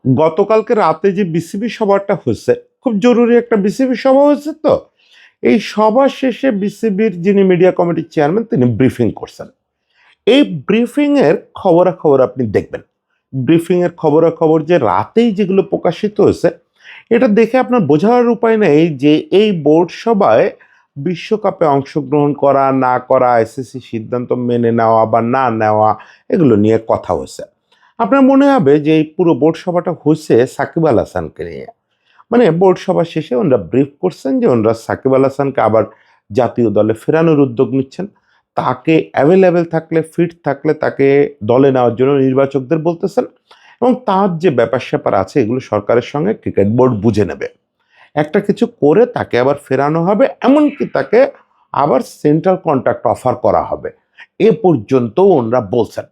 গতকালকে রাতে যে বিসিবি সভাটা হয়েছে, খুব জরুরি একটা বিসিবি সভা হয়েছে। তো এই সভা শেষে বিসিবির যিনি মিডিয়া কমিটির চেয়ারম্যান তিনি ব্রিফিং করছেন। এই ব্রিফিং এর খবরাখবর আপনি দেখবেন। ব্রিফিং এর খবরাখবর যে রাতেই যেগুলো প্রকাশিত হয়েছে, এটা দেখে আপনার বোঝার উপায় নেই যে এই বোর্ড সভায় বিশ্বকাপে অংশগ্রহণ করা না করা, আইসিসি সিদ্ধান্ত মেনে নেওয়া বা না নেওয়া, এগুলো নিয়ে কথা হয়েছে। আপনার মনে হবে যে এই পুরো বোর্ড সভাটা হয়েছে সাকিব আল হাসানকে নিয়ে। মানে বোর্ড সভা শেষে ওনারা ব্রিফ করছেন যে ওনারা সাকিব আল হাসানকে আবার জাতীয় দলে ফেরানোর উদ্যোগ নিচ্ছেন। তাকে অ্যাভেলেবেল থাকলে, ফিট থাকলে তাকে দলে নেওয়ার জন্য নির্বাচকদের বলতেছেন, এবং তার যে ব্যাপার স্যাপার আছে এগুলো সরকারের সঙ্গে ক্রিকেট বোর্ড বুঝে নেবে। একটা কিছু করে তাকে আবার ফেরানো হবে, এমনকি তাকে আবার সেন্ট্রাল কন্ট্রাক্ট অফার করা হবে, এ পর্যন্ত ওনারা বলছেন।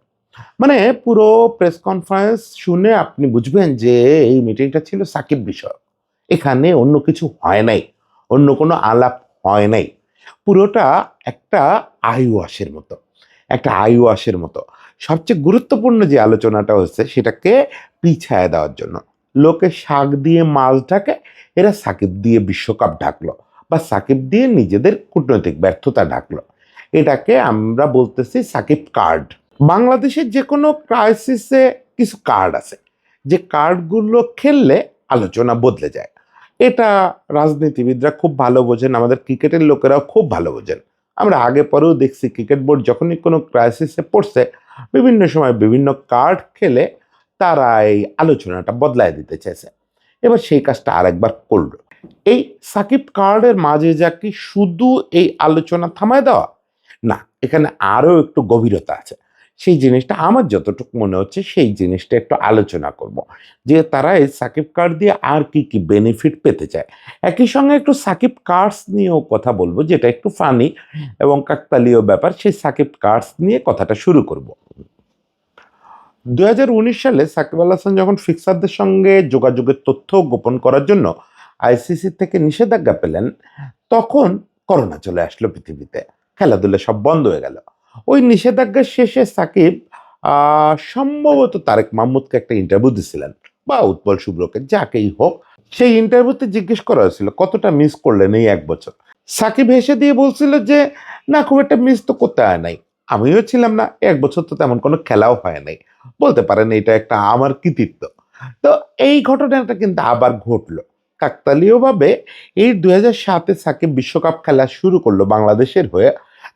মানে পুরো প্রেস কনফারেন্স শুনে আপনি বুঝবেন যে এই মিটিংটা ছিল সাকিব বিষয়ক। এখানে অন্য কিছু হয় নাই, অন্য কোনো আলাপ হয় নাই। পুরোটা একটা আইওয়াশের মতো, একটা আইওয়াশের মতো। সবচেয়ে গুরুত্বপূর্ণ যে আলোচনাটা হচ্ছে সেটাকে পিছায় দেওয়ার জন্য লোকে শাক দিয়ে মাছ ঢাকে, এরা সাকিব দিয়ে বিশ্বকাপ ঢাকলো, বা সাকিব দিয়ে নিজেদের কূটনৈতিক ব্যর্থতা ঢাকলো। এটাকে আমরা বলতেছি সাকিব কার্ড। বাংলাদেশের যে কোনো ক্রাইসিসে কিছু কার্ড আছে, যে কার্ডগুলো খেললে আলোচনা বদলে যায়। এটা রাজনীতিবিদরা খুব ভালো বোঝেন, আমাদের ক্রিকেটের লোকেরাও খুব ভালো বোঝেন। আমরা আগে পরেও দেখছি ক্রিকেট বোর্ড যখনই কোনো ক্রাইসিসে পড়ছে, বিভিন্ন সময় বিভিন্ন কার্ড খেলে তারা এই আলোচনাটা বদলায় দিতে চাইছে। এবার সেই কাজটা আরেকবার করল। এই সাকিব কার্ডের মাঝে যা কি শুধু এই আলোচনা থামায় দেওয়া না, এখানে আরও একটু গভীরতা আছে। সেই জিনিসটা আমার যতটুকু মনে হচ্ছে সেই জিনিসটা একটু আলোচনা করব, যে তারা এই সাকিব কার্ড দিয়ে আর কি কি বেনিফিট পেতে চায়। একই সঙ্গে একটু সাকিব কার্ডস নিয়েও কথা বলবো, যেটা একটু ফানি এবং কাকতালীয় ব্যাপার। সেই সাকিব কার্ডস নিয়ে কথাটা শুরু করব। 2019 সালে সাকিব আল হাসান যখন ফিক্সারদের সঙ্গে যোগাযোগের তথ্য গোপন করার জন্য আইসিসি থেকে নিষেধাজ্ঞা পেলেন, তখন করোনা চলে আসলো পৃথিবীতে, খেলাধুলা সব বন্ধ হয়ে গেল। ওই নিষেধাজ্ঞার শেষে সাকিব সম্ভবত তারেক মাহমুদকে একটা ইন্টারভিউ দিছিলেন, বা উৎপল শুভ্রকে, যাকেই হোক। সেই ইন্টারভিউতে জিজ্ঞেস করা হয়েছিল কতটা মিস করলেন এই 1 বছর। সাকিব হেসে দিয়ে বলছিল যে না, খুব একটা মিস তো করতে হয় নাই, আমিও ছিলাম না, 1 বছর তো তেমন কোনো খেলাও হয় নাই, বলতে পারেন এটা একটা আমার কৃতিত্ব। তো এই ঘটনাটা কিন্তু আবার ঘটলো কাকতালীয়ভাবে। এই 2007-এ সাকিব বিশ্বকাপ খেলা শুরু করলো বাংলাদেশের হয়ে।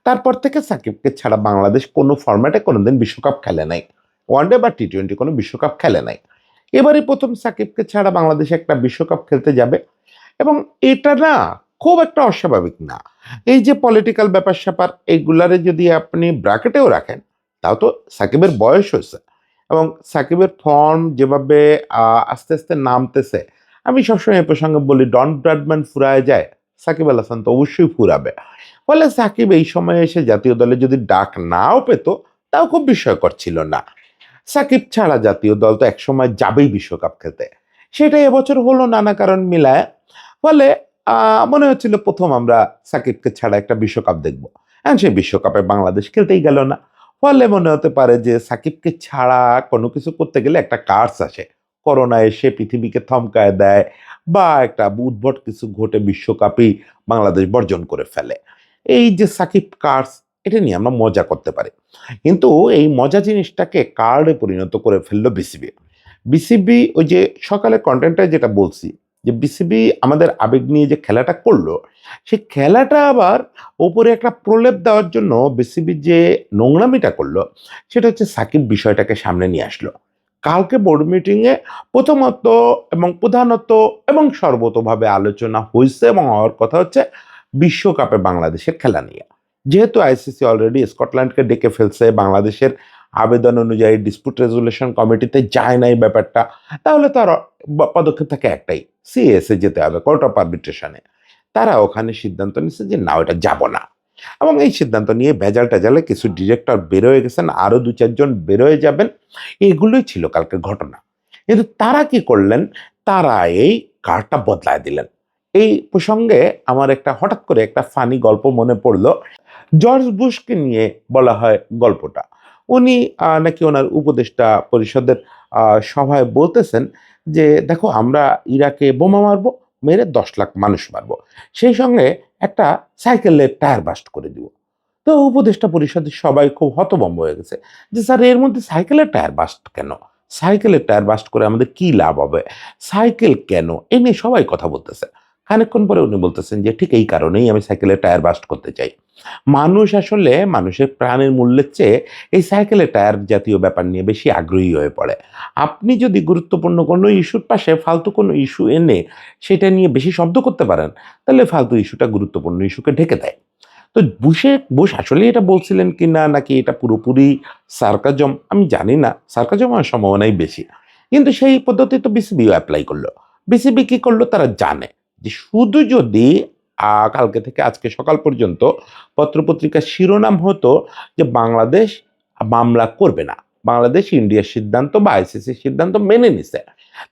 তারপর থেকে সাকিবকে ছাড়া বাংলাদেশ কোনো ফরম্যাটে কোনোদিন বিশ্বকাপ খেলে নাই, ওয়ানডে বা টি-20 কোনো বিশ্বকাপ খেলে নাই। এবারই প্রথম সাকিবকে ছাড়া বাংলাদেশ একটা বিশ্বকাপ খেলতে যাবে, এবং এটা না খুব একটা অস্বাভাবিক না। এই যে পলিটিক্যাল ব্যাপার স্যাপার, এইগুলারে যদি আপনি ব্র্যাকেটেও রাখেন, তাও তো সাকিবের বয়স হয়েছে, এবং সাকিবের ফর্ম যেভাবে আস্তে আস্তে নামতেছে, আমি সবসময় এই প্রসঙ্গে বলি, ডন ব্র্যাডম্যান ফুরায় যায়, সাকিব আল হাসান তো অবশ্যই ফুরাবে। ফলে সাকিব এই সময়ে এসে জাতীয় দলে যদি ডাক নাও পেত, তাও খুব বিস্ময়কর ছিল না। সাকিব ছাড়া জাতীয় দল তো একসময় যাবেই বিশ্বকাপ খেলতে, সেটা এবছর হলো নানা কারণ মিলায়। ফলে মনে হচ্ছিল প্রথম আমরা সাকিবকে ছাড়া একটা বিশ্বকাপ দেখব। হ্যাঁ, সেই বিশ্বকাপে বাংলাদেশ খেলতেই গেল না। ফলে মনে হতে পারে যে সাকিবকে ছাড়া কোনো কিছু করতে গেলে একটা কার্স আসে, করোনা এসে পৃথিবীকে থমকায় দেয়, বা একটা উদ্ভট কিছু ঘটে বিশ্বকাপই বাংলাদেশ বর্জন করে ফেলে। এই যে সাকিব কার্স, এটা নিয়ে আমরা মজা করতে পারি, কিন্তু এই মজা জিনিসটাকে কার্ডে পরিণত করে ফেললো বিসিবি। বিসিবি ওই যে সকালে কন্টেন্টটা যেটা বলছি, যে বিসিবি আমাদের আবেগ নিয়ে যে খেলাটা করলো, সেই খেলাটা আবার ওপরে একটা প্রলেপ দেওয়ার জন্য বিসিবি যে নোংরামিটা করলো, সেটা হচ্ছে সাকিব বিষয়টাকে সামনে নিয়ে আসলো। কালকে বোর্ড মিটিংয়ে প্রথমত এবং প্রধানত এবং সর্বতভাবে আলোচনা হয়েছে এবং হওয়ার কথা হচ্ছে বিশ্বকাপে বাংলাদেশের খেলা নিয়ে। যেহেতু আইসিসি অলরেডি স্কটল্যান্ডকে ডেকে ফেলছে, বাংলাদেশের আবেদন অনুযায়ী ডিসপুট রেজুলেশন কমিটিতে যায় না এই ব্যাপারটা, তাহলে তার পদক্ষেপ থাকে একটাই, সিএসএ যেতে হবে, কোর্ট অফ আর্বিট্রেশনে। তারা ওখানে সিদ্ধান্ত নিচ্ছে যে না, ওটা যাব না। এবং এই সিদ্ধান্ত নিয়ে ভেজাল টেজালে কিছু ডিরেক্টর বেরোয় গেছেন, আরও 2-4 জন বেরোয় যাবেন। এগুলোই ছিল কালকের ঘটনা। কিন্তু তারা কি করলেন, তারা এই কার্ডটা বদলায় দিলেন। এই প্রসঙ্গে আমার একটা হঠাৎ করে একটা ফানি গল্প মনে পড়লো। জর্জ বুশকে নিয়ে বলা হয় গল্পটা। উনি নাকি ওনার উপদেষ্টা পরিষদের সভায় বলতেছেন যে দেখো আমরা ইরাকে বোমা মারবো, মেরে 10 লাখ মানুষ মারবো, সেই সঙ্গে একটা সাইকেলের টায়ার বাস্ট করে দিব। তো উপদেষ্টা পরিষদের সবাই খুব হতভম্ব হয়ে গেছে যে স্যার এর মধ্যে সাইকেলের টায়ার বাস্ট কেন, সাইকেলের টায়ার বাস্ট করে আমাদের কি লাভ হবে, সাইকেল কেন, এই নিয়ে সবাই কথা বলতেছে। খানিকক্ষণ পরে উনি বলতেছেন যে ঠিক এই কারণেই আমি সাইকেলের টায়ার বাস্ট করতে চাই। মানুষ আসলে মানুষের প্রাণের মূল্যের চেয়ে এই সাইকেলের টায়ার জাতীয় ব্যাপার নিয়ে বেশি আগ্রহী হয়ে পড়ে। আপনি যদি গুরুত্বপূর্ণ কোনো ইস্যুর পাশে ফালতু কোনো ইস্যু এনে সেটা নিয়ে বেশি শব্দ করতে পারেন, তাহলে ফালতু ইস্যুটা গুরুত্বপূর্ণ ইস্যুকে ঢেকে দেয়। তো বুশ আসলে এটা বলছিলেন কিনা নাকি এটা পুরোপুরি সার্কাজম আমি জানি না, সার্কাজম হওয়ার সম্ভাবনাই বেশি। কিন্তু সেই পদ্ধতি তো বিসিবিও অ্যাপ্লাই করলো। বিসিবি কি করলো তারা জানে যে শুধু যদি কালকে থেকে আজকে সকাল পর্যন্ত পত্রপত্রিকার শিরোনাম হতো যে বাংলাদেশ মামলা করবে না, বাংলাদেশ ইন্ডিয়ার সিদ্ধান্ত বা আইসিসির সিদ্ধান্ত মেনে নিছে,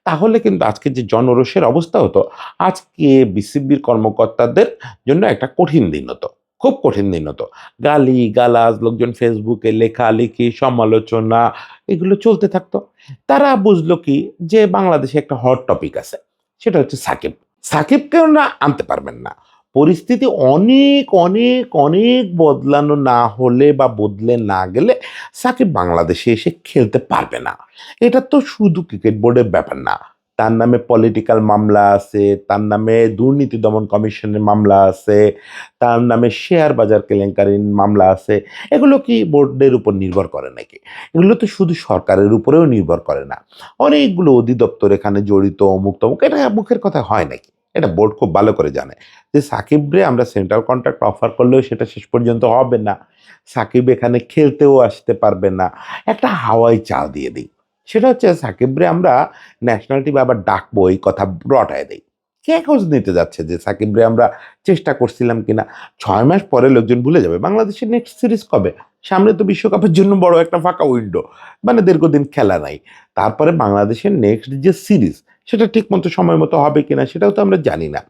তাহলে কিন্তু আজকে যে জনরোষের অবস্থা হতো, আজকে বিসিবির কর্মকর্তাদের জন্য একটা কঠিন দিন হতো, খুব কঠিন দিন হতো। গালি গালাজ, লোকজন ফেসবুকে লেখালেখি সমালোচনা এগুলো চলতে থাকতো। তারা বুঝলো কি যে বাংলাদেশে একটা হট টপিক আছে, সেটা হচ্ছে সাকিব। সাকিবকেও না আনতে পারবেন না। পরিস্থিতি অনেক অনেক অনেক বদলানো না হলে বা বদলে না গেলে সাকিব বাংলাদেশে এসে খেলতে পারবে না। এটা তো শুধু ক্রিকেট বোর্ডের ব্যাপার না, তার নামে পলিটিক্যাল মামলা আছে, তার নামে দুর্নীতি দমন কমিশনের মামলা আছে, তার নামে শেয়ার বাজার কেলেঙ্কারির মামলা আছে। এগুলো কি বোর্ডের উপর নির্ভর করে নাকি? এগুলো তো শুধু সরকারের উপরেও নির্ভর করে না, অনেকগুলো অধিদপ্তর এখানে জড়িত, অমুক তমুক, এটা মুখের কথা হয় নাকি? এটা বোর্ড খুব ভালো করে জানে যে সাকিবরে আমরা সেন্ট্রাল কন্ট্রাক্ট অফার করলেও সেটা শেষ পর্যন্ত হবে না, সাকিব এখানে খেলতেও আসতে পারবে না। একটা হাওয়াই চাল দিয়ে দিই, সেটা হচ্ছে সাকিবরে আমরা ন্যাশনাল টিমে আবার ডাকবো, এই কথা রটায় দেই। কে খোঁজ নিতে যাচ্ছে যে সাকিবরে আমরা চেষ্টা করছিলাম কিনা? 6 মাস পরে লোকজন ভুলে যাবে বাংলাদেশের নেক্সট সিরিজ কবে। সামনে তো বিশ্বকাপের জন্য বড় একটা ফাঁকা উইন্ডো, মানে দীর্ঘদিন খেলা নাই। তারপরে বাংলাদেশের নেক্সট যে সিরিজ, সেটা ঠিক মতো সময় মতো হবে কিনা সেটাও তো আমরা জানি না।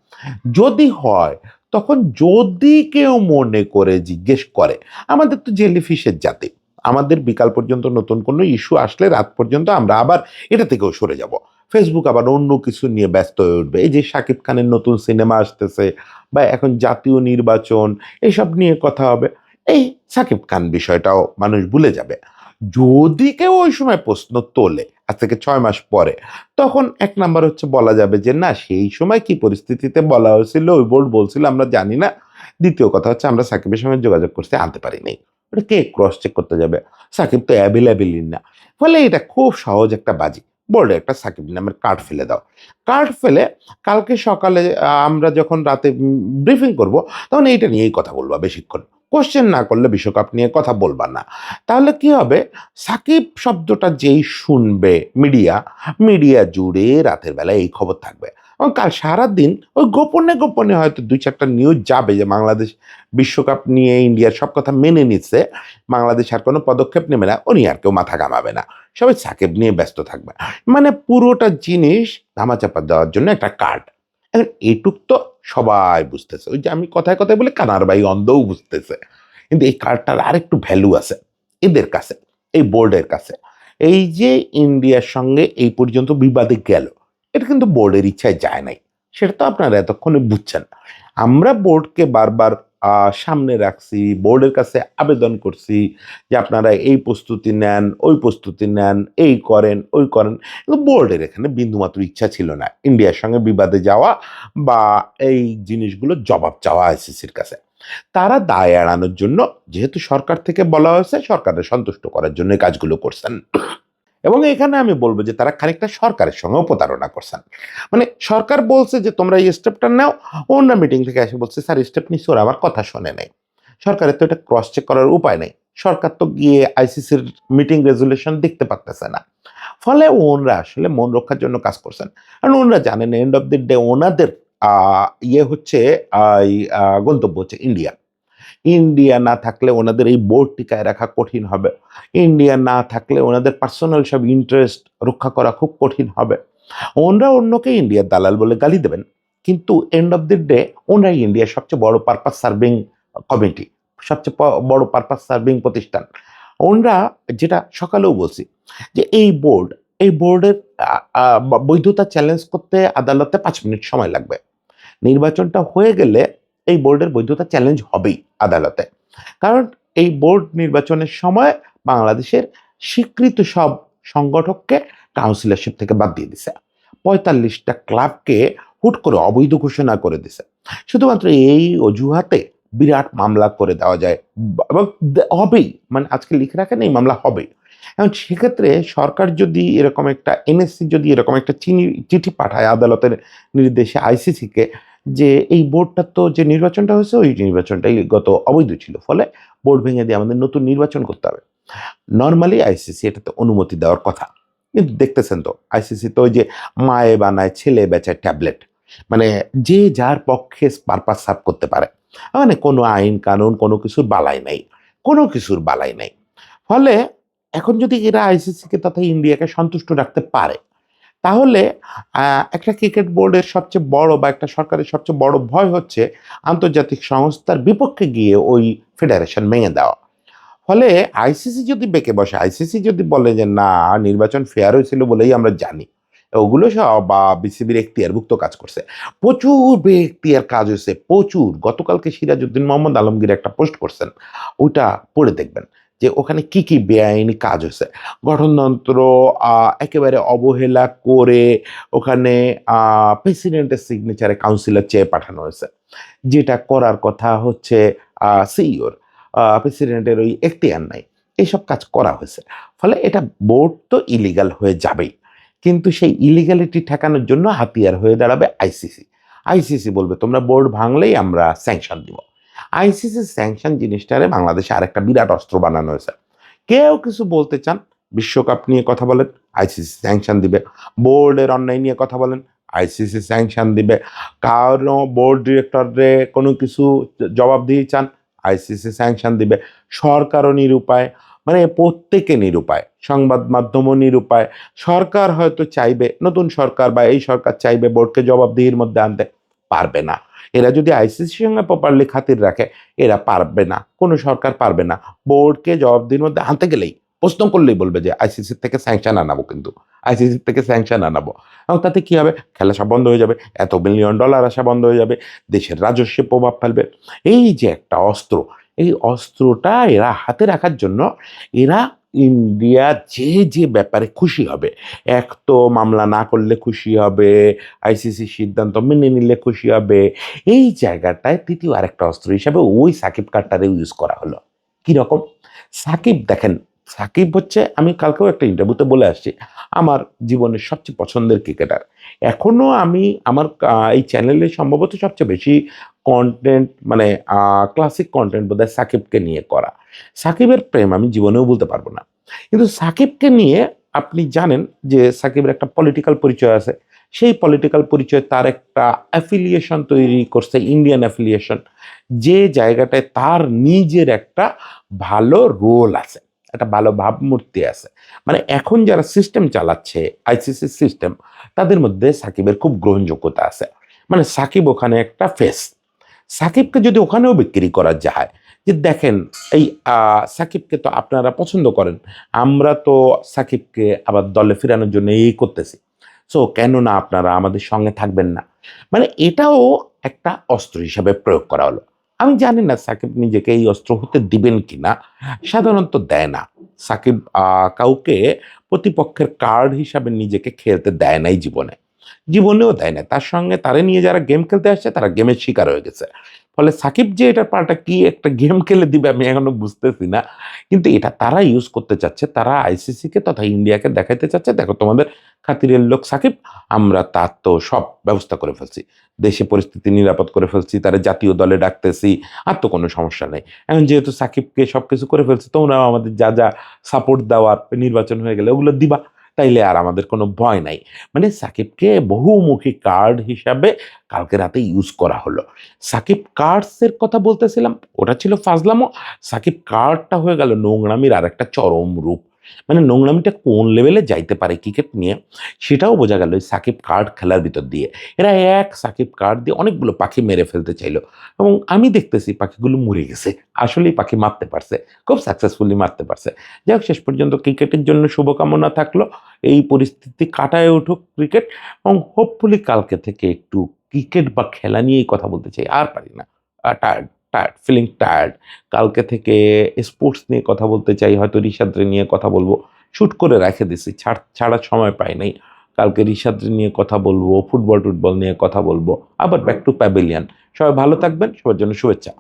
যদি হয়, তখন যদি কেউ মনে করে জিজ্ঞেস করে, আমাদের তো জেলিফিশের জাতি, আমাদের বিকাল পর্যন্ত নতুন কোনো ইস্যু আসলে রাত পর্যন্ত আমরা আবার এটা থেকেও সরে যাব, ফেসবুক আবার অন্য কিছু নিয়ে ব্যস্ত হয়ে উঠবে। এই যে শাকিব খানের নতুন সিনেমা আসতেছে বা এখন জাতীয় নির্বাচন, এসব নিয়ে কথা হবে, এই শাকিব খান বিষয়টাও মানুষ ভুলে যাবে। যদি কেউ ওই সময় প্রশ্ন তোলে আজ থেকে 6 মাস পরে, তখন এক নাম্বার হচ্ছে বলা যাবে যে না, সেই সময় কি পরিস্থিতিতে বলা হয়েছিল, ওই বোর্ড বলছিল আমরা জানি না। দ্বিতীয় কথা হচ্ছে আমরা সাকিবের সঙ্গে যোগাযোগ করতে আনতে পারিনি। ওটা কে ক্রস চেক করতে যাবে? সাকিব তো অ্যাভেলেবেলই না। ফলে এটা খুব সহজ একটা বাজি, বোর্ডে একটা সাকিব নামের কার্ড ফেলে দাও। কার্ড ফেলে কালকে সকালে আমরা যখন রাতে ব্রিফিং করব, তখন এইটা নিয়েই কথা বলবা বেশিক্ষণ। কোশ্চেন না করলে বিশ্বকাপ নিয়ে কথা বলবা না। তাহলে কি হবে, সাকিব শব্দটা যেই শুনবে মিডিয়া, মিডিয়া জুড়ে রাতের বেলায় এই খবর থাকবে। এবং কাল সারাদিন ওই গোপনে গোপনে হয়তো 2-4টা নিউজ যাবে যে বাংলাদেশ বিশ্বকাপ নিয়ে ইন্ডিয়ার সব কথা মেনে নিচ্ছে, বাংলাদেশ আর কোনো পদক্ষেপ নেবে না, উনি আর কেউ মাথা ঘামাবে না, সবাই সাকিব নিয়ে ব্যস্ত থাকবে। মানে পুরোটা জিনিস ধামাচাপা দেওয়ার জন্য একটা কার্ড। এখন এটুক তো সবাই বুঝতেছে, ওই যে আমি কথায় কথায় বলে কানার বাই অন্ধও বুঝতেছে। কিন্তু এই কার্ডটার আরেকটু ভ্যালু আছে এদের কাছে, এই বোর্ডের কাছে। এই যে ইন্ডিয়ার সঙ্গে এই পর্যন্ত বিবাদে গেল, এটা কিন্তু বোর্ডের ইচ্ছায় যায় নাই, সেটা তো আপনারা এতক্ষণে বুঝছেন। আমরা বোর্ডকে বারবার সামনে রাখছি, বোর্ডের কাছে আবেদন করছি যে আপনারা এই প্রস্তুতি নেন, ওই প্রস্তুতি নেন, এই করেন ওই করেন, কিন্তু বোর্ডের এখানে বিন্দুমাত্র ইচ্ছা ছিল না ইন্ডিয়ার সঙ্গে বিবাদে যাওয়া বা এই জিনিসগুলো জবাব চাওয়া আইসিসির কাছে। তারা দায় এড়ানোর জন্য, যেহেতু সরকার থেকে বলা হয়েছে, সরকারের সন্তুষ্ট করার জন্য এই কাজগুলো করছেন। এবং এখানে আমি বলবো যে তারা খানিকটা সরকারের সঙ্গেও প্রতারণা করছেন। মানে সরকার বলছে যে তোমরা এই স্টেপটা নাও, অন্য মিটিং থেকে এসে বলছে স্যার স্টেপ নিচ্ছে, ওরা আমার কথা শোনে নাই। সরকারের তো এটা ক্রস চেক করার উপায় নেই, সরকার তো গিয়ে আইসিসির মিটিং রেজুলেশন দেখতে পারতেছে না। ফলে ওনরা আসলে মন রক্ষার জন্য কাজ করছেন। কারণ ওনরা জানেন এন্ড অফ দি ডে ওনাদের ইয়ে হচ্ছে গন্তব্য হচ্ছে ইন্ডিয়া। ইন্ডিয়া না থাকলে ওনাদের এই বোর্ড টিকায় রাখা কঠিন হবে, ইন্ডিয়া না থাকলে ওনাদের পার্সোনাল সব ইন্টারেস্ট রক্ষা করা খুব কঠিন হবে। ওনরা অন্যকে ইন্ডিয়ার দালাল বলে গালি দেবেন, কিন্তু এন্ড অফ দি ডে ওনরাই ইন্ডিয়ার সবচেয়ে বড় পারপাস সার্ভিং কমিটি, সবচেয়ে বড় পারপাস সার্ভিং প্রতিষ্ঠান। ওনরা, যেটা সকালেও বলছি, যে এই বোর্ড এই বোর্ডের বৈধতা চ্যালেঞ্জ করতে আদালতে 5 মিনিট সময় লাগবে। নির্বাচনটা হয়ে গেলে এই বোর্ডের বৈধতা চ্যালেঞ্জ হবেই আদালতে। কারণ এই বোর্ড নির্বাচনের সময় বাংলাদেশের স্বীকৃত সব সংগঠককে কাউন্সিলরশিপ থেকে বাদ দিয়ে দিছে। 45টা ক্লাবকে হুট করে অবৈধ ঘোষণা করে দিছে। শুধুমাত্র এই অজুহাতে বিরাট মামলা করে দেওয়া যায় এবং হবেই, মানে আজকে লিখে রাখেন এই মামলা হবেই। এখন সেক্ষেত্রে সরকার যদি এরকম একটা এনএসসি যদি এরকম একটা চিঠি পাঠায় আদালতের নির্দেশে আইসিসিকে, যে এই বোর্ডটা তো যে নির্বাচনটা হয়েছে ওই নির্বাচনটাই গত অবৈধ ছিল, ফলে বোর্ড ভেঙে দিয়ে আমাদের নতুন নির্বাচন করতে হবে। নর্মালি আইসিসি এটাতে অনুমতি দেওয়ার কথা, কিন্তু দেখতেছেন তো আইসিসি তো ওই যে মায়ে বানায় ছেলে বেচায় ট্যাবলেট, মানে যে যার পক্ষে পারপাস সার্ভ করতে পারে, মানে কোনো আইন কানুন কোনো কিছুর বালাই নাই, কোনো কিছুর বালাই নাই। ফলে এখন যদি এরা আইসিসিকে তথা ইন্ডিয়াকে সন্তুষ্ট রাখতে পারে, তাহলে একটা ক্রিকেট বোর্ডের সবচেয়ে বড় বা একটা সরকারের সবচেয়ে বড় ভয় হচ্ছে আন্তর্জাতিক সংস্থার বিপক্ষে গিয়ে ওই ফেডারেশন ভেঙে দেওয়া। ফলে আইসিসি যদি বেঁকে বসে, আইসিসি যদি বলে যে না নির্বাচন ফেয়ার হয়েছিল বলেই আমরা জানি, ওগুলো সব বা বিসিবির এখতিয়ারভুক্ত কাজ করছে, প্রচুর এখতিয়ার কাজ হয়েছে প্রচুর। গতকালকে সিরাজউদ্দিন মোহাম্মদ আলমগীর একটা পোস্ট করছেন, ওইটা পড়ে দেখবেন যে ওখানে কি কি বেআইনি কাজ হয়েছে। গঠনতন্ত্র একেবারে অবহেলা করে ওখানে প্রেসিডেন্টের সিগনেচারে কাউন্সিলর চেয়ে পাঠানো হয়েছে, যেটা করার কথা হচ্ছে সিইওর, প্রেসিডেন্টের ওই এখতিয়ার নাই। এইসব কাজ করা হয়েছে, ফলে এটা বোর্ড তো ইলিগাল হয়ে যাবেই, কিন্তু সেই ইলিগালিটি ঠেকানোর জন্য হাতিয়ার হয়ে দাঁড়াবে আইসিসি। আইসিসি বলবে তোমরা বোর্ড ভাঙলেই আমরা স্যাংশন দিব। আইসিসি স্যাংশন জিনিসটারে বাংলাদেশে আরেকটা বিরাট অস্ত্র বানানো হয়েছে। কেউ কিছু বলতে চান, বিশ্বকাপ নিয়ে কথা বলেন, আইসিসি স্যাংশন দিবে। বোর্ডের অন্যায় নিয়ে কথা বলেন, আইসিসি স্যাংশন দিবে। কারো বোর্ড ডিরেক্টরে কোনো কিছু জবাবদিহি চান, আইসিসি স্যাংশন দিবে। সরকারও নিরুপায়, মানে প্রত্যেকে নিরুপায়, সংবাদ মাধ্যমও নিরুপায়। সরকার হয়তো চাইবে, নতুন সরকার বা এই সরকার চাইবে বোর্ডকে জবাবদিহির মধ্যে আনতে, পারবে না। এরা যদি আইসিসির সঙ্গে প্রপারলি খাতির রাখে, এরা পারবে না, কোনো সরকার পারবে না। বোর্ডকে জবাবদিহির মধ্যে আনতে গেলেই, প্রশ্ন করলেই বলবে যে আইসিসির থেকে স্যাংশন আনাবো, কিন্তু আইসিসির থেকে স্যাংশন আনাবো। এবং তাতে কি হবে, খেলা সব বন্ধ হয়ে যাবে, $1 বিলিয়ন আসা বন্ধ হয়ে যাবে, দেশের রাজস্বে প্রভাব ফেলবে। এই যে একটা অস্ত্র, এই অস্ত্রটা এরা হাতে রাখার জন্য এরা ইন্ডিয়া যে যে ব্যাপারে খুশি হবে, এক তো মামলা না করলে খুশি হবে, আইসিসি সিদ্ধান্ত মেনে নিলে খুশি হবে, এই জায়গাটায় তৃতীয় আরেকটা অস্ত্র হিসাবে ওই সাকিব কার্ডটারে ইউজ করা হলো। কিরকম? সাকিব দেখেন, সাকিব হচ্ছে, আমি কালকেও একটা ইন্টারভিউতে বলে আসছি, আমার জীবনের সবচেয়ে পছন্দের ক্রিকেটার। এখনো আমি আমার এই চ্যানেলে সম্ভবত সবচেয়ে বেশি কন্টেন্ট, মানে ক্লাসিক কন্টেন্ট বোধহয় সাকিবকে নিয়ে করা। সাকিবের প্রেম আমি জীবনেও বলতে পারবো না। কিন্তু সাকিবকে নিয়ে আপনি জানেন যে সাকিবের একটা পলিটিক্যাল পরিচয় আছে। সেই পলিটিক্যাল পরিচয় তার একটা অ্যাফিলিয়েশন তৈরি করছে, ইন্ডিয়ান অ্যাফিলিয়েশন, যে জায়গাটায় তার নিজের একটা ভালো রোল আছে, একটা ভালো ভাবমূর্তি আছে। মানে এখন যারা সিস্টেম চালাচ্ছে আইসিসি সিস্টেম, তাদের মধ্যে সাকিবের খুব গ্রহণযোগ্যতা আছে। মানে সাকিব ওখানে একটা ফেস। সাকিবকে যদি ওখানেও বিক্রি করা যায়, যে দেখেন এই সাকিবকে তো আপনারা পছন্দ করেন, আমরা তো সাকিবকে আবার দলে ফেরানোর জন্য এই করতেছি, সো কেন না আপনারা আমাদের সঙ্গে থাকবেন না, মানে এটাও একটা অস্ত্র হিসাবে প্রয়োগ করা হলো। আমি জানি না সাকিব নিজেকে এই অস্ত্র হতে দিবেন কিনা, সাধারণত দেয় না। সাকিব কাউকে প্রতিপক্ষের কার্ড হিসাবে নিজেকে খেলতে দেয় নাই জীবনে, জীবনেও দেয় না। তার সঙ্গে তারে নিয়ে যারা গেম খেলতে আসছে তারা গেমের শিকার হয়ে গেছে। ফলে সাকিব যে এটার পাল্টা কি একটা গেম খেলে দিবে আমি এখনো বুঝতেছি না। কিন্তু এটা তারা ইউজ করতে চাচ্ছে, তারা আইসিসিকে তথা ইন্ডিয়াকে দেখাইতে চাচ্ছে, দেখো তোমাদের খাতিরের লোক সাকিব, আমরা তার তো সব ব্যবস্থা করে ফেলছি, দেশে পরিস্থিতি নিরাপদ করে ফেলছি, তারা জাতীয় দলে ডাকতেছি, আর তো কোনো সমস্যা নেই। এখন যেহেতু সাকিবকে সব কিছু করে ফেলছি, তোমরাও আমাদের যা যা সাপোর্ট দেওয়ার নির্বাচন হয়ে গেলে ওগুলো দিবা, তাইলে আর আমাদের কোনো ভয় নাই। মানে সাকিবকে বহুমুখী কার্ড হিসাবে কালকে রাতে ইউজ করা হলো। সাকিব কার্ডসের কথা বলতেছিলাম, ওটা ছিল ফাজলামো। সাকিব কার্ডটা হয়ে গেল নোংরামির আর একটা চরম রূপ। মানে নোংরামিটা কোন লেভেলে যাইতে পারে ক্রিকেট নিয়ে সেটাও বোঝা গেল ওই সাকিব কার্ড খেলার ভিতর দিয়ে। এরা এক সাকিব কার্ড দিয়ে অনেকগুলো পাখি মেরে ফেলতে চাইলো এবং আমি দেখতেছি পাখিগুলো মরে গেছে। আসলেই পাখি মারতে পারছে, খুব সাকসেসফুলি মারতে পারছে। যাই হোক, শেষ পর্যন্ত ক্রিকেটের জন্য শুভকামনা থাকলো। এই পরিস্থিতি কাটায় উঠুক ক্রিকেট, এবং হোপফুলি কালকে থেকে একটু ক্রিকেট বা খেলা নিয়েই কথা বলতে চাই। আর পারি না, টায়ার্ড, টায়ার্ড, ফিলিং টায়ার্ড। কালকে থেকে স্পোর্টস নিয়ে কথা বলতে চাই, হয়তো রিশাদ্রে নিয়ে কথা বলবো। শুট করে রেখে দিছি, ছাড়ার সময় পাই নাই। কালকে রিশাদ্রি নিয়ে কথা বলবো, ফুটবল টুটবল নিয়ে কথা বলবো, আবার ব্যাক টু প্যাভিলিয়ন। সবাই ভালো থাকবেন, সবার জন্য শুভেচ্ছা।